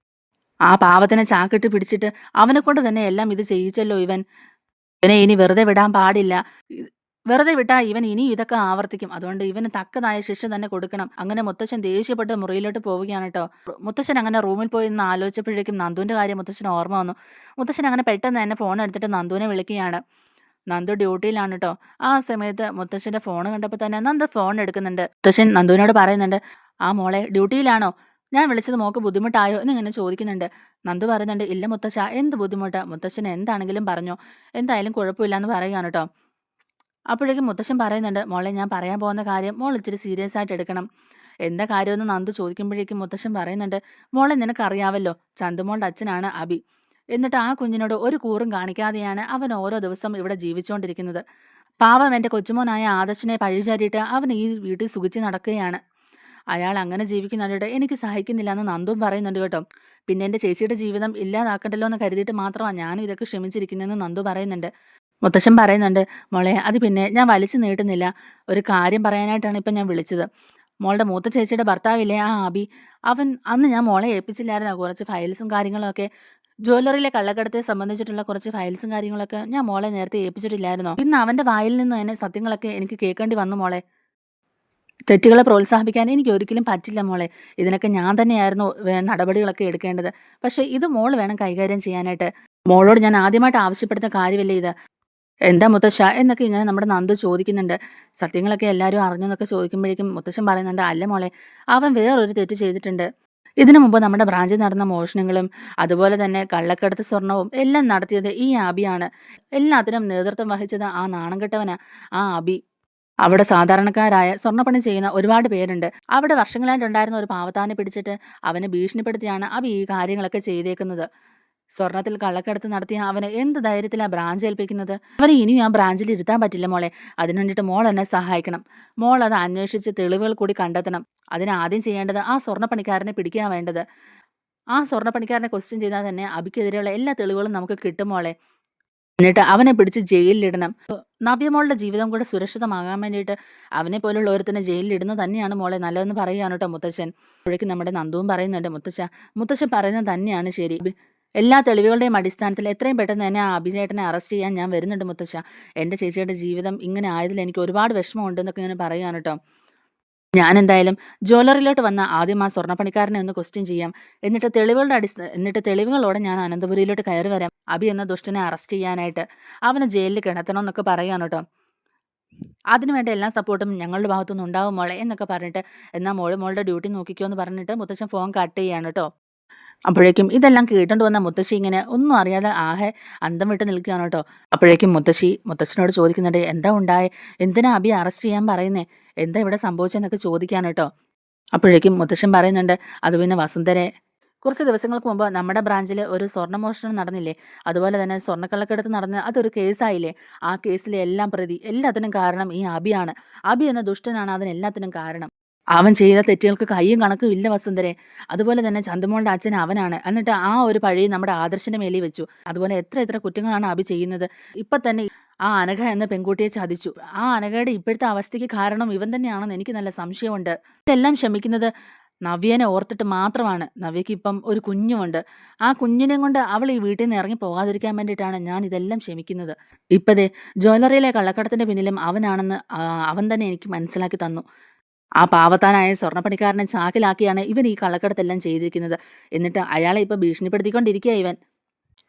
ആ പാവത്തിനെ ചാക്കിട്ട് പിടിച്ചിട്ട് അവനെ കൊണ്ട് തന്നെ എല്ലാം ഇത് ചെയ്യിച്ചല്ലോ ഇവൻ. ഇവനെ ഇനി വെറുതെ വിടാൻ പാടില്ല. വെറുതെ വിട്ടാ ഇവൻ ഇനി ഇതൊക്കെ ആവർത്തിക്കും. അതുകൊണ്ട് ഇവന് തക്കതായ ശിക്ഷ തന്നെ കൊടുക്കണം. അങ്ങനെ മുത്തശ്ശൻ ദേഷ്യപ്പെട്ട് മുറിയിലോട്ട് പോവുകയാണ് കേട്ടോ. മുത്തശ്ശൻ അങ്ങനെ റൂമിൽ പോയി നിന്ന് ആലോചിച്ചപ്പോഴേക്കും നന്ദുവിന്റെ കാര്യം മുത്തശ്ശന് ഓർമ്മ വന്നു. മുത്തശ്ശൻ അങ്ങനെ പെട്ടെന്ന് തന്നെ ഫോൺ എടുത്തിട്ട് നന്ദുവിനെ വിളിക്കുകയാണ്. നന്ദു ഡ്യൂട്ടിയിലാണ് കേട്ടോ. ആ സമയത്ത് മുത്തശ്ശന്റെ ഫോൺ കണ്ടപ്പോൾ തന്നെ നന്ദു ഫോൺ എടുക്കുന്നുണ്ട്. മുത്തശ്ശൻ നന്ദുവിനോട് പറയുന്നുണ്ട്, ആ മോളെ ഡ്യൂട്ടിയിലാണോ? ഞാൻ വിളിച്ചത് മോക്ക് ബുദ്ധിമുട്ടായോ എന്നിങ്ങനെ ചോദിക്കുന്നുണ്ട്. നന്ദു പറയുന്നുണ്ട്, ഇല്ല മുത്തശ്ശ എന്ത് ബുദ്ധിമുട്ട്, മുത്തശ്ശൻ എന്താണെങ്കിലും പറഞ്ഞോ, എന്തായാലും കുഴപ്പമില്ല എന്ന് പറയുകയാണ് കേട്ടോ. അപ്പോഴേക്കും മുത്തശ്ശൻ പറയുന്നുണ്ട്, മോളെ ഞാൻ പറയാൻ പോകുന്ന കാര്യം മോൾ ഇച്ചിരി സീരിയസ് ആയിട്ട് എടുക്കണം. എന്താ കാര്യമെന്ന് നന്ദു ചോദിക്കുമ്പോഴേക്കും മുത്തശ്ശൻ പറയുന്നുണ്ട്, മോളെ നിനക്കറിയാവല്ലോ ചന്തുമോളുടെ അച്ഛനാണ് അഭി. എന്നിട്ട് ആ കുഞ്ഞിനോട് ഒരു കൂറും കാണിക്കാതെയാണ് അവൻ ഓരോ ദിവസം ഇവിടെ ജീവിച്ചുകൊണ്ടിരിക്കുന്നത്. പാവം എൻ്റെ കൊച്ചുമോനായ ആദർശിനെ പഴിചാരിയിട്ട് അവൻ ഈ വീട്ടിൽ സുഖിച്ച് നടക്കുകയാണ്. അയാൾ അങ്ങനെ ജീവിക്കുന്നുണ്ട് എനിക്ക് സഹിക്കുന്നില്ല എന്ന് നന്ദുവും പറയുന്നുണ്ട് കേട്ടോ. പിന്നെ എൻ്റെ ചേച്ചിയുടെ ജീവിതം ഇല്ലാതാക്കണ്ടല്ലോ എന്ന് കരുതിയിട്ട് മാത്രമാണ് ഞാനും ഇതൊക്കെ ക്ഷമിച്ചിരിക്കുന്നതെന്ന് നന്ദു പറയുന്നുണ്ട്. മുത്തശ്ശൻ പറയുന്നുണ്ട്, മോളെ അത് പിന്നെ ഞാൻ വലിച്ചു നീട്ടുന്നില്ല. ഒരു കാര്യം പറയാനായിട്ടാണ് ഇപ്പം ഞാൻ വിളിച്ചത്. മോളുടെ മൂത്ത ചേച്ചിയുടെ ഭർത്താവില്ലേ ആ അബി, അവൻ അന്ന് ഞാൻ മോളെ ഏൽപ്പിച്ചില്ലായിരുന്നോ കുറച്ച് ഫയൽസും കാര്യങ്ങളൊക്കെ. ജ്വല്ലറിയിലെ കള്ളക്കടത്തെ സംബന്ധിച്ചിട്ടുള്ള കുറച്ച് ഫയൽസും കാര്യങ്ങളൊക്കെ ഞാൻ മോളെ നേരത്തെ ഏൽപ്പിച്ചിട്ടില്ലായിരുന്നോ? ഇന്ന് അവൻ്റെ വായിൽ നിന്ന് തന്നെ സത്യങ്ങളൊക്കെ എനിക്ക് കേൾക്കേണ്ടി വന്നു മോളെ. തെറ്റുകളെ പ്രോത്സാഹിപ്പിക്കാൻ എനിക്ക് ഒരിക്കലും പറ്റില്ല മോളെ. ഇതിനൊക്കെ ഞാൻ തന്നെയായിരുന്നു നടപടികളൊക്കെ എടുക്കേണ്ടത്. പക്ഷേ ഇത് മോള് വേണം കൈകാര്യം ചെയ്യാനായിട്ട്. മോളോട് ഞാൻ ആദ്യമായിട്ട് ആവശ്യപ്പെടുന്ന കാര്യമല്ലേ ഇത്. എന്താ മുത്തശ്ശ എന്നൊക്കെ ഇങ്ങനെ നമ്മുടെ നന്ദു ചോദിക്കുന്നുണ്ട്. സത്യങ്ങളൊക്കെ എല്ലാവരും അറിഞ്ഞെന്നൊക്കെ ചോദിക്കുമ്പോഴേക്കും മുത്തശ്ശൻ പറയുന്നുണ്ട്, അല്ല മോളെ അവൻ വേറൊരു തെറ്റ് ചെയ്തിട്ടുണ്ട്. ഇതിനു മുമ്പ് നമ്മുടെ ബ്രാഞ്ചിൽ നടന്ന മോഷണങ്ങളും അതുപോലെ തന്നെ കള്ളക്കടത്ത് സ്വർണവും എല്ലാം നടത്തിയത് ഈ അബിയാണ്. എല്ലാത്തിനും നേതൃത്വം വഹിച്ചത് ആ നാണം കെട്ടവനാ ആ അബി. അവിടെ സാധാരണക്കാരായ സ്വർണ്ണപ്പണി ചെയ്യുന്ന ഒരുപാട് പേരുണ്ട്. അവിടെ വർഷങ്ങളായിട്ടുണ്ടായിരുന്ന ഒരു പാവത്താനെ പിടിച്ചിട്ട് അവനെ ഭീഷണിപ്പെടുത്തിയാണ് അബി ഈ കാര്യങ്ങളൊക്കെ ചെയ്തേക്കുന്നത്. സ്വർണ്ണത്തിൽ കള്ളക്കടത്ത് നടത്തിയ അവന് എന്ത് ധൈര്യത്തിലാ ബ്രാഞ്ച് ഏൽപ്പിക്കുന്നത്? അവനെ ഇനിയും ആ ബ്രാഞ്ചിൽ ഇരുത്താൻ പറ്റില്ല മോളെ. അതിന് വേണ്ടിയിട്ട് മോൾ എന്നെ സഹായിക്കണം. മോൾ അത് അന്വേഷിച്ച് തെളിവുകൾ കൂടി കണ്ടെത്തണം. അതിന് ആദ്യം ചെയ്യേണ്ടത് ആ സ്വർണ്ണപ്പണിക്കാരനെ പിടിക്കാൻ വേണ്ടത്. ആ സ്വർണ്ണപ്പണിക്കാരനെ ക്വസ്റ്റ്യൻ ചെയ്താൽ തന്നെ അബിക്കെതിരെയുള്ള എല്ലാ തെളിവുകളും നമുക്ക് കിട്ടും മോളെ. എന്നിട്ട് അവനെ പിടിച്ച് ജയിലിലിടണം. നവ്യമോളുടെ ജീവിതം കൂടെ സുരക്ഷിതമാകാൻ വേണ്ടിയിട്ട് അവനെ പോലുള്ള ഒരുത്തനെ ജയിലിലിടുന്നത് തന്നെയാണ് മോളെ നല്ലതെന്ന് പറയുകയാണ് കേട്ടോ മുത്തശ്ശൻ. അപ്പോഴേക്കും നമ്മുടെ നന്ദുവും പറയുന്നുണ്ട്, മുത്തശ്ശൻ പറയുന്നത് തന്നെയാണ് ശരി. എല്ലാ തെളിവുകളുടെയും അടിസ്ഥാനത്തിൽ എത്രയും പെട്ടെന്ന് തന്നെ ആ അഭിചേട്ടനെ അറസ്റ്റ് ചെയ്യാൻ ഞാൻ വരുന്നുണ്ട് മുത്തശ്ശ. എൻ്റെ ചേച്ചിയുടെ ജീവിതം ഇങ്ങനെ ആയതിൽ എനിക്ക് ഒരുപാട് വിഷമമുണ്ടെന്നൊക്കെ ഇങ്ങനെ പറയുകയാണ് കേട്ടോ. ഞാനെന്തായാലും ജ്വല്ലറിയിലോട്ട് വന്ന ആദ്യം ആ സ്വർണ്ണപ്പണിക്കാരനെ ഒന്ന് ക്വസ്റ്റ്യൻ ചെയ്യാം. എന്നിട്ട് തെളിവുകളോടെ ഞാൻ അനന്തപുരിയിലോട്ട് കയറി വരാം. അബി എന്ന ദുഷ്ടനെ അറസ്റ്റ് ചെയ്യാനായിട്ട്. അവനെ ജയിലിൽ കിടത്തണം എന്നൊക്കെ പറയാണ് കേട്ടോ. അതിനുവേണ്ട എല്ലാ സപ്പോർട്ടും ഞങ്ങളുടെ ഭാഗത്തുനിന്ന് ഉണ്ടാവും മോളെ എന്നൊക്കെ പറഞ്ഞിട്ട്, എന്നാ മോളുടെ ഡ്യൂട്ടി നോക്കിക്കോ എന്ന് പറഞ്ഞിട്ട് മുത്തച്ഛൻ ഫോൺ കട്ട് ചെയ്യാണ് കേട്ടോ. അപ്പോഴേക്കും ഇതെല്ലാം കേട്ടോണ്ട് വന്ന മുത്തശ്ശി ഇങ്ങനെ ഒന്നും അറിയാതെ ആകെ അന്തം വിട്ട് നിൽക്കുകയാണ് കേട്ടോ. അപ്പോഴേക്കും മുത്തശ്ശനോട് ചോദിക്കുന്നുണ്ട്, എന്താ ഉണ്ടായേ? എന്തിനാ അബിയെ അറസ്റ്റ് ചെയ്യാൻ പറയുന്നേ? എന്താ ഇവിടെ സംഭവിച്ചെന്നൊക്കെ ചോദിക്കാണ് കേട്ടോ. അപ്പോഴേക്കും മുത്തശ്ശൻ പറയുന്നുണ്ട്, അത് പിന്നെ വസുന്ധരെ, കുറച്ച് ദിവസങ്ങൾക്ക് മുമ്പ് നമ്മുടെ ബ്രാഞ്ചിൽ ഒരു സ്വർണ്ണമോഷണം നടന്നില്ലേ? അതുപോലെ തന്നെ സ്വർണ്ണക്കള്ളക്കടത്ത് നടന്ന് അതൊരു കേസായില്ലേ? ആ കേസിലെ എല്ലാത്തിനും കാരണം ഈ അബിയാണ്. അബി എന്ന ദുഷ്ടനാണ് അതിനെല്ലാത്തിനും കാരണം. അവൻ ചെയ്ത തെറ്റുകൾക്ക് കയ്യും കണക്കും ഇല്ല വസുന്ധരെ. അതുപോലെ തന്നെ ചന്തുമോളുടെ അച്ഛൻ അവനാണ്. എന്നിട്ട് ആ ഒരു പഴി നമ്മുടെ ആദർശിന്റെ മേലിൽ വെച്ചു. അതുപോലെ എത്ര കുറ്റങ്ങളാണ് അബി ചെയ്യുന്നത്. ഇപ്പൊ തന്നെ ആ അനഘ എന്ന പെൺകുട്ടിയെ ചതിച്ചു. ആ അനഘയുടെ ഇപ്പോഴത്തെ അവസ്ഥയ്ക്ക് കാരണം ഇവൻ തന്നെയാണെന്ന് എനിക്ക് നല്ല സംശയമുണ്ട്. ഇതെല്ലാം ക്ഷമിക്കുന്നത് നവ്യനെ ഓർത്തിട്ട് മാത്രമാണ്. നവ്യയ്ക്ക് ഇപ്പം ഒരു കുഞ്ഞുമുണ്ട്. ആ കുഞ്ഞിനെയും കൊണ്ട് അവൾ ഈ വീട്ടിൽ നിന്ന് ഇറങ്ങി പോകാതിരിക്കാൻ വേണ്ടിയിട്ടാണ് ഞാൻ ഇതെല്ലാം ക്ഷമിക്കുന്നത്. ഇപ്പതേ ജ്വല്ലറിയിലെ കള്ളക്കടത്തിന്റെ പിന്നിലും അവനാണെന്ന് അവൻ തന്നെ എനിക്ക് മനസ്സിലാക്കി തന്നു. ആ പാവത്താനായ സ്വർണ്ണപ്പണിക്കാരനെ ചാക്കിലാക്കിയാണ് ഇവൻ ഈ കള്ളക്കടത്തെല്ലാം ചെയ്തിരിക്കുന്നത്. എന്നിട്ട് അയാളെ ഇപ്പൊ ഭീഷണിപ്പെടുത്തിക്കൊണ്ടിരിക്കുക ഇവൻ.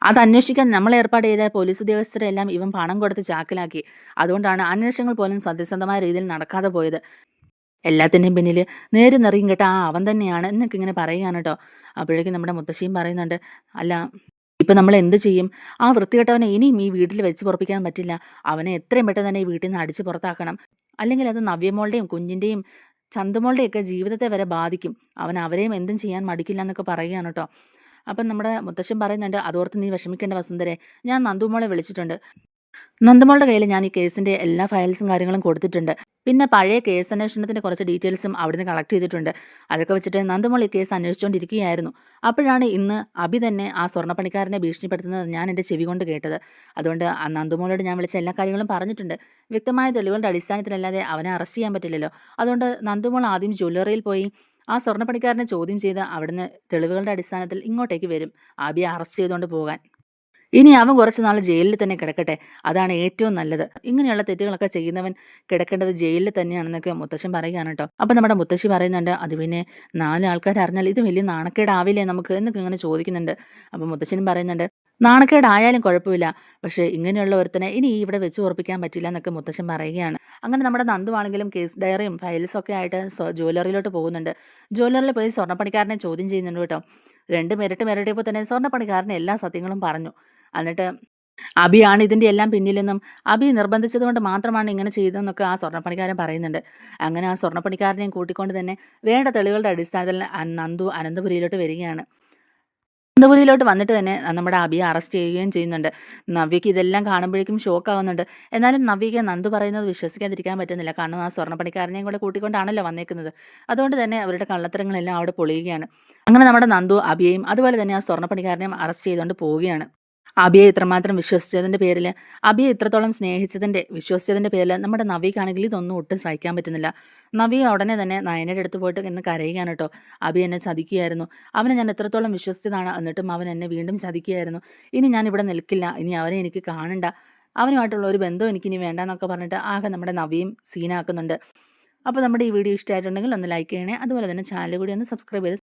അത് അന്വേഷിക്കാൻ നമ്മൾ ഏർപ്പാട് ചെയ്ത പോലീസ് ഉദ്യോഗസ്ഥരെല്ലാം ഇവൻ പണം കൊടുത്ത് ചാക്കിലാക്കി. അതുകൊണ്ടാണ് അന്വേഷണങ്ങൾ പോലും സത്യസന്ധമായ രീതിയിൽ നടക്കാതെ പോയത്. എല്ലാത്തിൻ്റെയും പിന്നിൽ നേരും നെറിയും കേട്ട ആ അവൻ തന്നെയാണ് എന്നൊക്കെ ഇങ്ങനെ പറയുകയാണ് കേട്ടോ. അപ്പോഴേക്കും നമ്മുടെ മുത്തശ്ശിയും പറയുന്നുണ്ട്, അല്ല ഇപ്പം നമ്മൾ എന്ത് ചെയ്യും? ആ വൃത്തികെട്ടവനെ ഇനിയും ഈ വീട്ടിൽ വെച്ച് പൊറപ്പിക്കാൻ പറ്റില്ല. അവനെ എത്രയും പെട്ടെന്ന് തന്നെ ഈ വീട്ടിൽ നിന്ന് അടിച്ച് പുറത്താക്കണം. അല്ലെങ്കിൽ അത് നവ്യമോളുടെയും കുഞ്ഞിൻ്റെയും ചന്തുമോളുടെയൊക്കെ ജീവിതത്തെ വരെ ബാധിക്കും. അവൻ അവരെയും എന്തും ചെയ്യാൻ മടിക്കില്ല എന്നൊക്കെ പറയുകയാണ് കേട്ടോ. അപ്പം നമ്മുടെ മുത്തശ്ശൻ പറയുന്നുണ്ട്, അതോർത്ത് നീ വിഷമിക്കേണ്ട വസുന്ധരെ, ഞാൻ നന്ദുമോളെ വിളിച്ചിട്ടുണ്ട്. നന്ദമോളുടെ കയ്യിൽ ഞാൻ ഈ കേസിന്റെ എല്ലാ ഫയൽസും കാര്യങ്ങളും കൊടുത്തിട്ടുണ്ട്. പിന്നെ പഴയ കേസ് അന്വേഷണത്തിന്റെ കുറച്ച് ഡീറ്റെയിൽസും അവിടുന്ന് കളക്ട് ചെയ്തിട്ടുണ്ട്. അതൊക്കെ വെച്ചിട്ട് നന്ദമോൾ ഈ കേസ് അന്വേഷിച്ചുകൊണ്ടിരിക്കുകയായിരുന്നു. അപ്പോഴാണ് ഇന്ന് അബി തന്നെ ആ സ്വർണ്ണപ്പണിക്കാരനെ ഭീഷണിപ്പെടുത്തുന്നത് ഞാൻ എൻ്റെ ചെവി കൊണ്ട് കേട്ടത്. അതുകൊണ്ട് ആ നന്ദമോളോട് ഞാൻ വിളിച്ച എല്ലാ കാര്യങ്ങളും പറഞ്ഞിട്ടുണ്ട്. വ്യക്തമായ തെളിവുകളുടെ അടിസ്ഥാനത്തിലല്ലാതെ അവനെ അറസ്റ്റ് ചെയ്യാൻ പറ്റില്ലല്ലോ. അതുകൊണ്ട് നന്ദമോൾ ആദ്യം ജ്വല്ലറിയിൽ പോയി ആ സ്വർണ്ണപ്പണിക്കാരനെ ചോദ്യം ചെയ്ത് അവിടുന്ന് തെളിവുകളുടെ അടിസ്ഥാനത്തിൽ ഇങ്ങോട്ടേക്ക് വരും, അബിയെ അറസ്റ്റ് ചെയ്തുകൊണ്ട് പോകാൻ. ഇനി അവൻ കുറച്ച് നാൾ ജയിലിൽ തന്നെ കിടക്കട്ടെ. അതാണ് ഏറ്റവും നല്ലത്. ഇങ്ങനെയുള്ള തെറ്റുകളൊക്കെ ചെയ്യുന്നവൻ കിടക്കേണ്ടത് ജയിലിൽ തന്നെയാണെന്നൊക്കെ മുത്തശ്ശൻ പറയുകയാണ് കേട്ടോ. അപ്പം നമ്മുടെ മുത്തശ്ശി പറയുന്നുണ്ട്, അത് പിന്നെ 4 ആൾക്കാർ അറിഞ്ഞാൽ ഇത് വലിയ നാണക്കേടാവില്ലേ നമുക്ക് എന്നൊക്കെ ഇങ്ങനെ ചോദിക്കുന്നുണ്ട്. അപ്പം മുത്തശ്ശനും പറയുന്നുണ്ട്, നാണക്കേടായാലും കുഴപ്പമില്ല. പക്ഷേ ഇങ്ങനെയുള്ള ഒരുത്തനെ ഇനി ഇവിടെ വെച്ച് ഉറപ്പിക്കാൻ പറ്റില്ല എന്നൊക്കെ മുത്തശ്ശൻ പറയുകയാണ്. അങ്ങനെ നമ്മുടെ നന്ദുവാണെങ്കിലും കേസ് ഡയറിയും ഫയൽസൊക്കെ ആയിട്ട് ജ്വല്ലറിയിലോട്ട് പോകുന്നുണ്ട്. ജ്വല്ലറിൽ പോയി സ്വർണ്ണപ്പണിക്കാരനെ ചോദ്യം ചെയ്യുന്നുണ്ട് കേട്ടോ. 2 മിരട്ടിയപ്പോൾ തന്നെ സ്വർണ്ണപ്പണിക്കാരന് എല്ലാ സത്യങ്ങളും പറഞ്ഞു. എന്നിട്ട് അബിയാണ് ഇതിൻ്റെ എല്ലാം പിന്നിലെന്നും അബി നിർബന്ധിച്ചത് കൊണ്ട് മാത്രമാണ് ഇങ്ങനെ ചെയ്തതെന്നൊക്കെ ആ സ്വർണ്ണപ്പണിക്കാരൻ പറയുന്നുണ്ട്. അങ്ങനെ ആ സ്വർണ്ണപ്പണിക്കാരനെയും കൂട്ടിക്കൊണ്ട് തന്നെ വേണ്ട തെളിവുകളുടെ അടിസ്ഥാനത്തിൽ നന്ദു അനന്തപുരിയിലോട്ട് വരികയാണ്. അനന്തപുരിയിലോട്ട് വന്നിട്ട് തന്നെ നമ്മുടെ അബിയെ അറസ്റ്റ് ചെയ്യുകയും ചെയ്യുന്നുണ്ട്. നവ്യയ്ക്ക് ഇതെല്ലാം കാണുമ്പോഴേക്കും ഷോക്കാവുന്നുണ്ട്. എന്നാലും നവ്യയ്ക്ക് നന്ദു പറയുന്നത് വിശ്വസിക്കാതിരിക്കാൻ പറ്റുന്നില്ല. കാരണം ആ സ്വർണ്ണപ്പണിക്കാരനെയും കൂടെ കൂട്ടിക്കൊണ്ടാണല്ലോ വന്നേക്കുന്നത്. അതുകൊണ്ട് തന്നെ അവരുടെ കള്ളത്തരങ്ങളെല്ലാം അവിടെ പൊളിയുകയാണ്. അങ്ങനെ നമ്മുടെ നന്ദു അബിയെയും അതുപോലെ തന്നെ ആ സ്വർണ്ണപ്പണിക്കാരനെയും അറസ്റ്റ് ചെയ്തുകൊണ്ട് പോവുകയാണ്. അബിയെ ഇത്രമാത്രം അബിയെ ഇത്രത്തോളം വിശ്വസിച്ചതിന്റെ പേരിൽ നമ്മുടെ നവിക്കാണെങ്കിൽ ഇതൊന്നും ഒട്ടും സഹിക്കാൻ പറ്റുന്നില്ല. നവി ഉടനെ തന്നെ നയനയുടെ അടുത്ത് പോയിട്ട് എന്ന് കരയുകയാണ് കേട്ടോ. അബി എന്നെ ചതിക്കുകയായിരുന്നു. അവനെ ഞാൻ എത്രത്തോളം വിശ്വസിച്ചതാണ്, എന്നിട്ടും അവൻ എന്നെ വീണ്ടും ചതിക്കുകയായിരുന്നു. ഇനി ഞാൻ ഇവിടെ നിൽക്കില്ല. ഇനി അവനെ എനിക്ക് കാണണ്ട. അവനുമായിട്ടുള്ള ഒരു ബന്ധം എനിക്കിനി വേണ്ട എന്നൊക്കെ പറഞ്ഞിട്ട് ആകെ നമ്മുടെ നവിയും സീനാക്കുന്നുണ്ട്. അപ്പോൾ നമ്മുടെ ഈ വീഡിയോ ഇഷ്ടമായിട്ടുണ്ടെങ്കിൽ ഒന്ന് ലൈക്ക് ചെയ്യണേ. അതുപോലെ തന്നെ ചാനൽ കൂടി ഒന്ന് സബ്സ്ക്രൈബ് ചെയ്ത്